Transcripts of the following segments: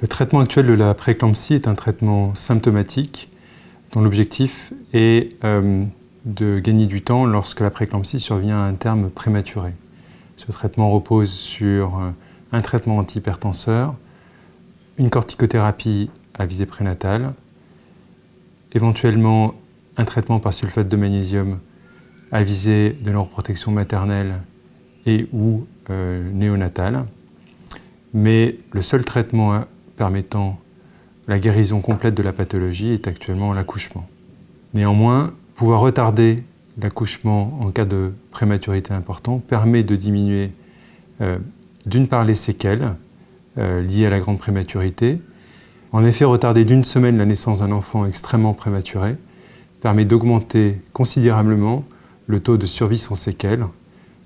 Le traitement actuel de la prééclampsie est un traitement symptomatique dont l'objectif est de gagner du temps lorsque la prééclampsie survient à un terme prématuré. Ce traitement repose sur un traitement antihypertenseur, une corticothérapie à visée prénatale, éventuellement un traitement par sulfate de magnésium à visée de neuroprotection maternelle et ou néonatale. Mais le seul traitement permettant la guérison complète de la pathologie est actuellement l'accouchement. Néanmoins, pouvoir retarder l'accouchement en cas de prématurité importante permet de diminuer d'une part les séquelles liées à la grande prématurité. En effet, retarder d'une semaine la naissance d'un enfant extrêmement prématuré permet d'augmenter considérablement le taux de survie sans séquelles,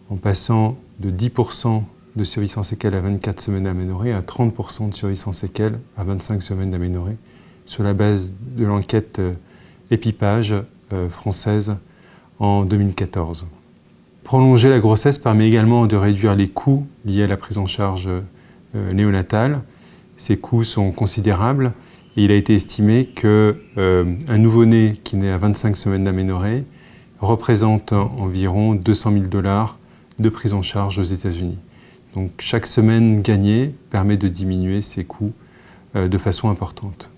en passant de 10% de survie sans séquelles à 24 semaines d'aménorrhée à 30% de survie sans séquelles à 25 semaines d'aménorrhée, sur la base de l'enquête EpiPage française en 2014. Prolonger la grossesse permet également de réduire les coûts liés à la prise en charge néonatale. Ces coûts sont considérables et il a été estimé qu'un nouveau-né qui naît à 25 semaines d'aménorrhée représente environ 200 000 $ de prise en charge aux États-Unis. Donc chaque semaine gagnée permet de diminuer ces coûts de façon importante.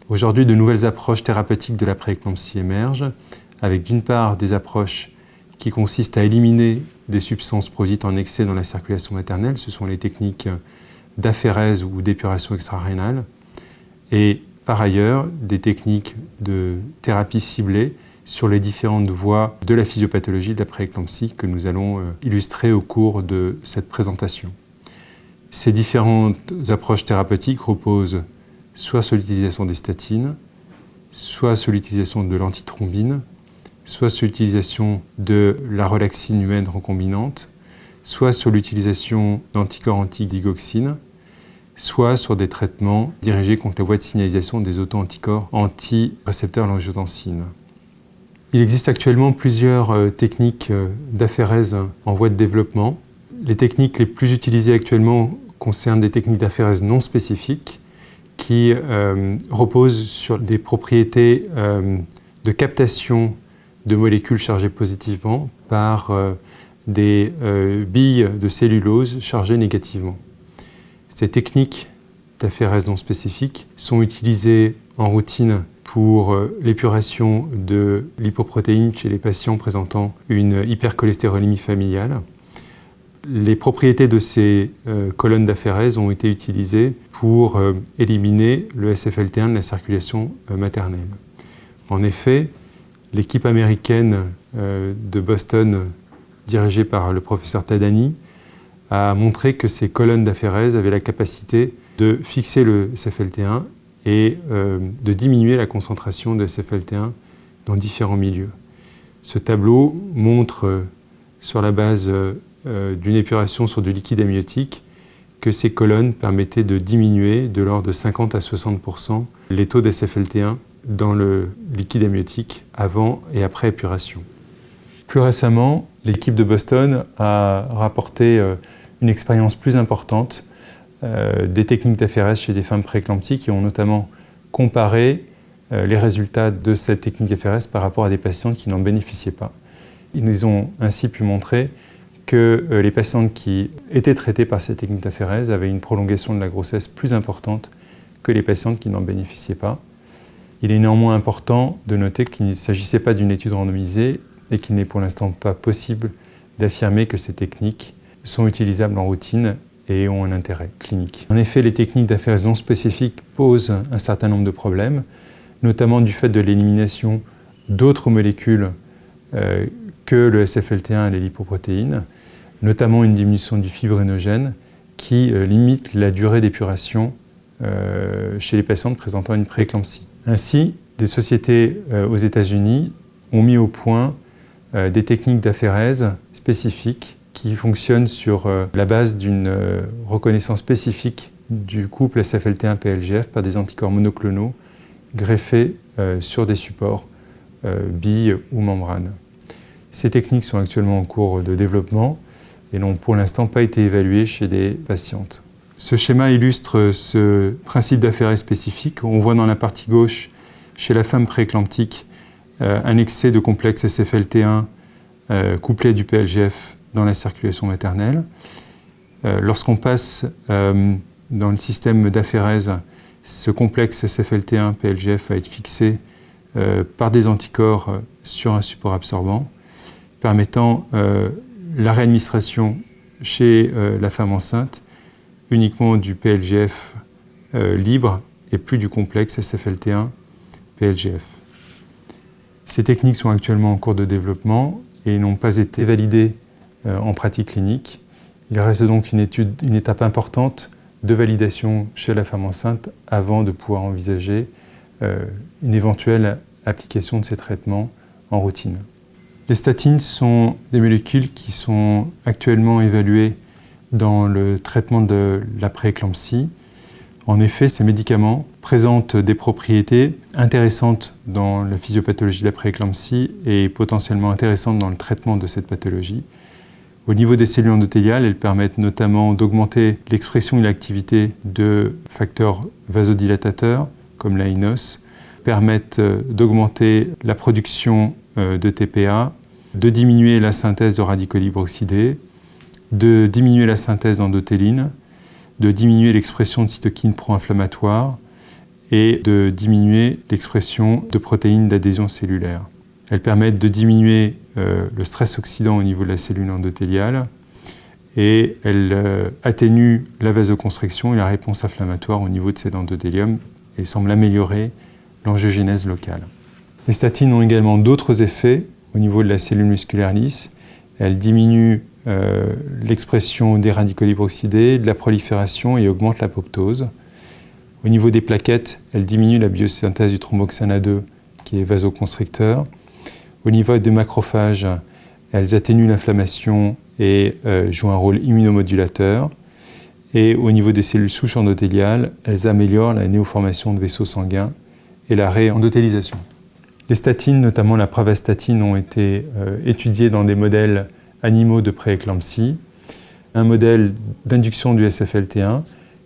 Aujourd'hui, de nouvelles approches thérapeutiques de la prééclampsie émergent, avec d'une part des approches qui consistent à éliminer des substances produites en excès dans la circulation maternelle, ce sont les techniques d'aphérèse ou d'épuration extra-rénale, et par ailleurs des techniques de thérapie ciblée sur les différentes voies de la physiopathologie de la prééclampsie que nous allons illustrer au cours de cette présentation. Ces différentes approches thérapeutiques reposent soit sur l'utilisation des statines, soit sur l'utilisation de l'antithrombine, soit sur l'utilisation de la relaxine humaine recombinante, soit sur l'utilisation d'anticorps anti-digoxine, soit sur des traitements dirigés contre la voie de signalisation des auto-anticorps anti-récepteurs l'angiotensine. Il existe actuellement plusieurs techniques d'aphérèse en voie de développement. Les techniques les plus utilisées actuellement concernent des techniques d'aphérèse non spécifiques qui reposent sur des propriétés de captation de molécules chargées positivement par des billes de cellulose chargées négativement. Ces techniques d'aphérèse non spécifiques sont utilisées en routine pour l'épuration de lipoprotéines chez les patients présentant une hypercholestérolémie familiale. Les propriétés de ces colonnes d'aphérèse ont été utilisées pour éliminer le SFLT1 de la circulation maternelle. En effet, l'équipe américaine de Boston, dirigée par le professeur Tadani, a montré que ces colonnes d'aphérèse avaient la capacité de fixer le SFLT1 et de diminuer la concentration de SFLT1 dans différents milieux. Ce tableau montre, sur la base d'une épuration sur du liquide amniotique, que ces colonnes permettaient de diminuer de l'ordre de 50 à 60% les taux d'SFLT1 dans le liquide amniotique avant et après épuration. Plus récemment, l'équipe de Boston a rapporté une expérience plus importante des techniques d'aphérèse chez des femmes prééclamptiques qui ont notamment comparé les résultats de cette technique d'aphérèse par rapport à des patientes qui n'en bénéficiaient pas. Ils ont ainsi pu montrer que les patientes qui étaient traitées par cette technique d'aphérèse avaient une prolongation de la grossesse plus importante que les patientes qui n'en bénéficiaient pas. Il est néanmoins important de noter qu'il ne s'agissait pas d'une étude randomisée et qu'il n'est pour l'instant pas possible d'affirmer que ces techniques sont utilisables en routine et ont un intérêt clinique. En effet, les techniques d'aphérèse non spécifiques posent un certain nombre de problèmes, notamment du fait de l'élimination d'autres molécules que le SFLT1 et les lipoprotéines, notamment une diminution du fibrinogène qui limite la durée d'épuration chez les patientes présentant une prééclampsie. Ainsi, des sociétés aux États-Unis ont mis au point des techniques d'aphérèse spécifiques qui fonctionnent sur la base d'une reconnaissance spécifique du couple SFLT1-PLGF par des anticorps monoclonaux greffés sur des supports billes ou membranes. Ces techniques sont actuellement en cours de développement et n'ont pour l'instant pas été évaluées chez des patientes. Ce schéma illustre ce principe d'aphérèse spécifique. On voit dans la partie gauche, chez la femme prééclamptique, un excès de complexe SFLT1 couplé du PLGF dans la circulation maternelle. Lorsqu'on passe dans le système d'aphérèse, ce complexe SFLT1-PLGF va être fixé par des anticorps sur un support absorbant, permettant la réadministration chez la femme enceinte uniquement du PLGF libre et plus du complexe SFLT1-PLGF. Ces techniques sont actuellement en cours de développement et n'ont pas été validées en pratique clinique. Il reste donc une étape importante de validation chez la femme enceinte avant de pouvoir envisager une éventuelle application de ces traitements en routine. Les statines sont des molécules qui sont actuellement évaluées dans le traitement de la prééclampsie. En effet, ces médicaments présentent des propriétés intéressantes dans la physiopathologie de la prééclampsie et potentiellement intéressantes dans le traitement de cette pathologie. Au niveau des cellules endothéliales, elles permettent notamment d'augmenter l'expression et l'activité de facteurs vasodilatateurs comme l'AINOS, permettent d'augmenter la production de TPA, de diminuer la synthèse de radicaux libres oxydés, de diminuer la synthèse d'endothéline, de diminuer l'expression de cytokines pro-inflammatoires et de diminuer l'expression de protéines d'adhésion cellulaire. Elles permettent de diminuer le stress oxydant au niveau de la cellule endothéliale et elles atténuent la vasoconstriction et la réponse inflammatoire au niveau de cet endothélium et semblent améliorer l'angiogénèse locale. Les statines ont également d'autres effets au niveau de la cellule musculaire lisse. Elles diminuent l'expression des radicaux libres oxydés, de la prolifération et augmentent l'apoptose. Au niveau des plaquettes, elles diminuent la biosynthèse du thromboxane A2 qui est vasoconstricteur. Au niveau des macrophages, elles atténuent l'inflammation et jouent un rôle immunomodulateur. Et au niveau des cellules souches endothéliales, elles améliorent la néoformation de vaisseaux sanguins et la réendothélisation. Les statines, notamment la pravastatine, ont été étudiées dans des modèles animaux de prééclampsie, un modèle d'induction du SFLT1.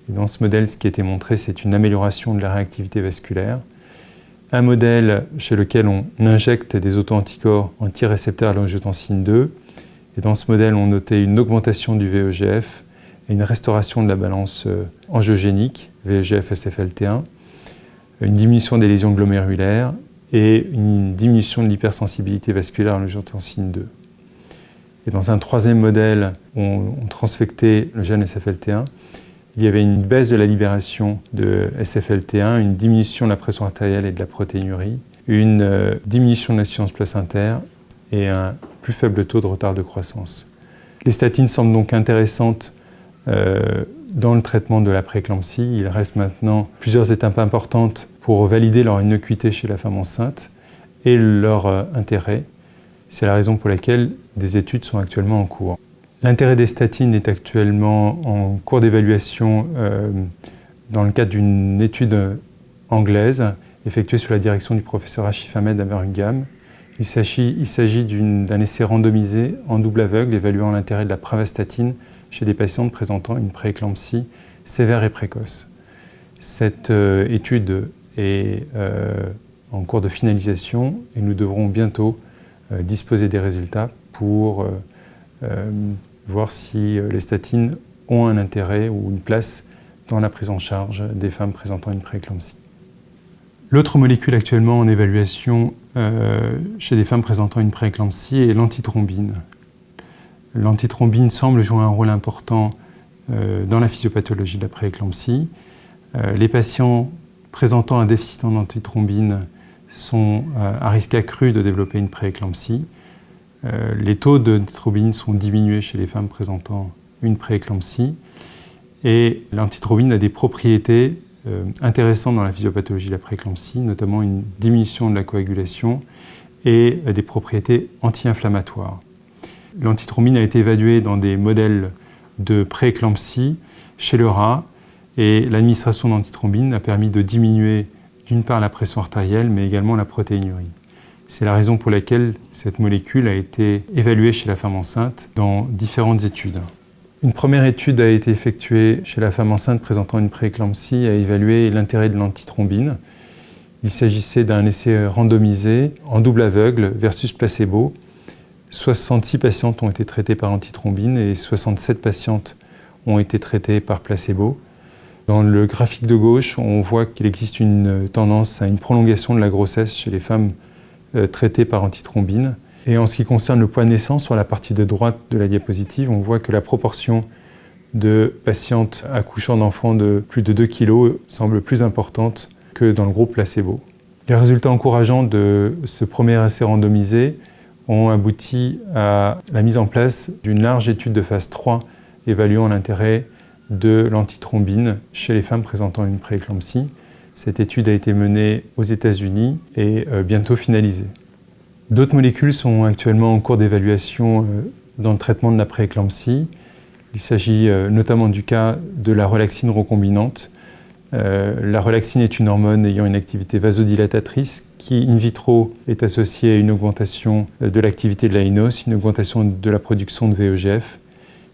Et dans ce modèle, ce qui a été montré, c'est une amélioration de la réactivité vasculaire. Un modèle chez lequel on injecte des auto-anticorps antirécepteurs à l'angiotensine 2. Et dans ce modèle, on notait une augmentation du VEGF et une restauration de la balance angiogénique, VEGF-SFLT1, une diminution des lésions glomérulaires et une diminution de l'hypersensibilité vasculaire à l'angiotensine 2. Et dans un troisième modèle, on transfectait le gène SFLT1. Il y avait une baisse de la libération de SFLT1, une diminution de la pression artérielle et de la protéinurie, une diminution de l'assistance placentaire et un plus faible taux de retard de croissance. Les statines semblent donc intéressantes dans le traitement de la prééclampsie. Il reste maintenant plusieurs étapes importantes pour valider leur innocuité chez la femme enceinte et leur intérêt. C'est la raison pour laquelle des études sont actuellement en cours. L'intérêt des statines est actuellement en cours d'évaluation dans le cadre d'une étude anglaise effectuée sous la direction du professeur Ashif Ahmed à Birmingham. Il s'agit d'un essai randomisé en double aveugle évaluant l'intérêt de la pravastatine chez des patientes présentant une prééclampsie sévère et précoce. Cette étude est en cours de finalisation et nous devrons bientôt disposer des résultats pour voir si les statines ont un intérêt ou une place dans la prise en charge des femmes présentant une prééclampsie. L'autre molécule actuellement en évaluation chez des femmes présentant une prééclampsie est l'antithrombine. L'antithrombine semble jouer un rôle important dans la physiopathologie de la prééclampsie. Les patients présentant un déficit en antithrombine sont à risque accru de développer une prééclampsie. Les taux d'antithrombine sont diminués chez les femmes présentant une prééclampsie et l'antithrombine a des propriétés intéressantes dans la physiopathologie de la prééclampsie, notamment une diminution de la coagulation et des propriétés anti-inflammatoires. L'antithrombine a été évaluée dans des modèles de prééclampsie chez le rat et l'administration d'antithrombine a permis de diminuer d'une part la pression artérielle mais également la protéinurie. C'est la raison pour laquelle cette molécule a été évaluée chez la femme enceinte dans différentes études. Une première étude a été effectuée chez la femme enceinte présentant une prééclampsie à évaluer l'intérêt de l'antithrombine. Il s'agissait d'un essai randomisé en double aveugle versus placebo. 66 patientes ont été traitées par antithrombine et 67 patientes ont été traitées par placebo. Dans le graphique de gauche, on voit qu'il existe une tendance à une prolongation de la grossesse chez les femmes traitées par antithrombine. Et en ce qui concerne le poids de naissance, sur la partie de droite de la diapositive, on voit que la proportion de patientes accouchant d'enfants de plus de 2 kg semble plus importante que dans le groupe placebo. Les résultats encourageants de ce premier essai randomisé ont abouti à la mise en place d'une large étude de phase 3 évaluant l'intérêt de l'antithrombine chez les femmes présentant une prééclampsie. Cette étude a été menée aux États-Unis et bientôt finalisée. D'autres molécules sont actuellement en cours d'évaluation dans le traitement de la prééclampsie. Il s'agit notamment du cas de la relaxine recombinante. La relaxine est une hormone ayant une activité vasodilatatrice qui, in vitro, est associée à une augmentation de l'activité de l'AINOS, une augmentation de la production de VEGF.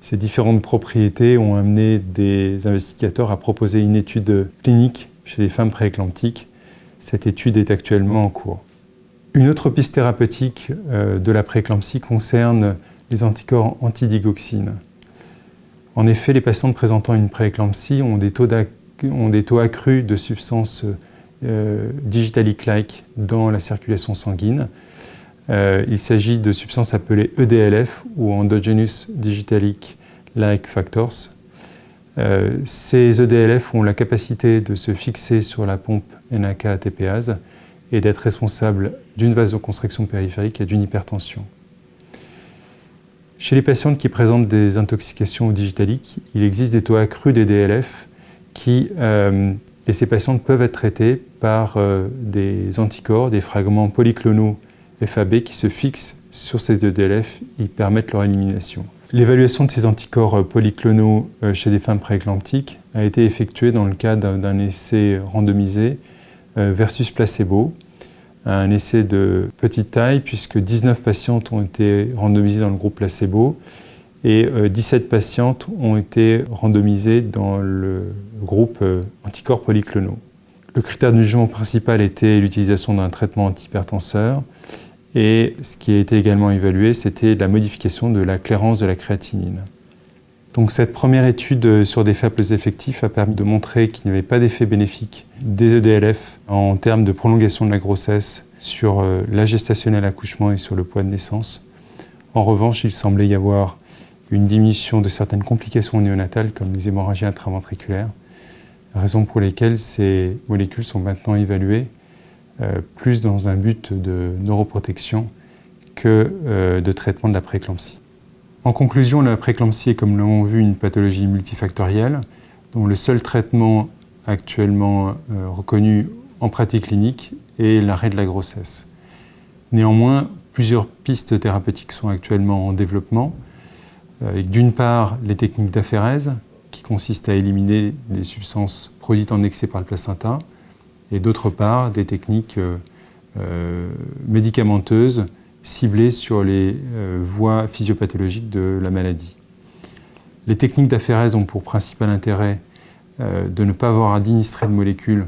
Ces différentes propriétés ont amené des investigateurs à proposer une étude clinique chez les femmes prééclamptiques. Cette étude est actuellement en cours. Une autre piste thérapeutique de la prééclampsie concerne les anticorps antidigoxine. En effet, les patientes présentant une prééclampsie ont des taux accrus de substances digitalic-like dans la circulation sanguine. Il s'agit de substances appelées EDLF ou Endogenous Digitalic-like Factors. Ces EDLF ont la capacité de se fixer sur la pompe NAK-ATPase et d'être responsables d'une vasoconstriction périphérique et d'une hypertension. Chez les patientes qui présentent des intoxications au digitalique, il existe des taux accrus d'EDLF et ces patientes peuvent être traitées par des anticorps, des fragments polyclonaux FAB qui se fixent sur ces EDLF et permettent leur élimination. L'évaluation de ces anticorps polyclonaux chez des femmes prééclamptiques a été effectuée dans le cadre d'un essai randomisé versus placebo, un essai de petite taille puisque 19 patientes ont été randomisées dans le groupe placebo et 17 patientes ont été randomisées dans le groupe anticorps polyclonaux. Le critère de jugement principal était l'utilisation d'un traitement antihypertenseur et ce qui a été également évalué, c'était la modification de la clairance de la créatinine. Donc cette première étude sur des faibles effectifs a permis de montrer qu'il n'y avait pas d'effet bénéfique des EDLF en termes de prolongation de la grossesse sur la gestationnelle accouchement et sur le poids de naissance. En revanche, il semblait y avoir une diminution de certaines complications néonatales comme les hémorragies intraventriculaires, raison pour lesquelles ces molécules sont maintenant évaluées plus dans un but de neuroprotection que de traitement de la prééclampsie. En conclusion, la prééclampsie est, comme nous l'avons vu, une pathologie multifactorielle dont le seul traitement actuellement reconnu en pratique clinique est l'arrêt de la grossesse. Néanmoins, plusieurs pistes thérapeutiques sont actuellement en développement, avec d'une part les techniques d'aphérèse qui consistent à éliminer des substances produites en excès par le placenta, et d'autre part des techniques médicamenteuses ciblées sur les voies physiopathologiques de la maladie. Les techniques d'aphérèse ont pour principal intérêt de ne pas avoir à administrer de molécules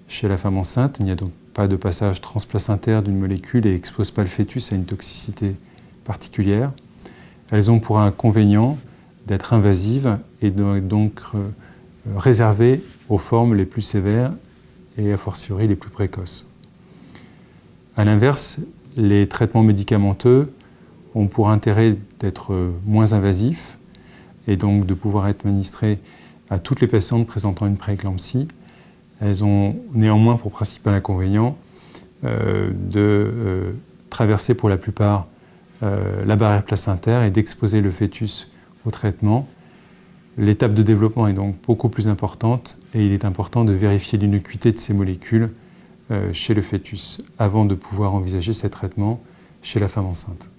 chez la femme enceinte. Il n'y a donc pas de passage transplacentaire d'une molécule et n'expose pas le fœtus à une toxicité particulière. Elles ont pour inconvénient d'être invasives et donc réservées aux formes les plus sévères et a fortiori les plus précoces. A l'inverse, les traitements médicamenteux ont pour intérêt d'être moins invasifs et donc de pouvoir être administrés à toutes les patientes présentant une prééclampsie. Elles ont néanmoins pour principal inconvénient de traverser pour la plupart la barrière placentaire et d'exposer le fœtus au traitement. L'étape de développement est donc beaucoup plus importante et il est important de vérifier l'innocuité de ces molécules chez le fœtus avant de pouvoir envisager ces traitements chez la femme enceinte.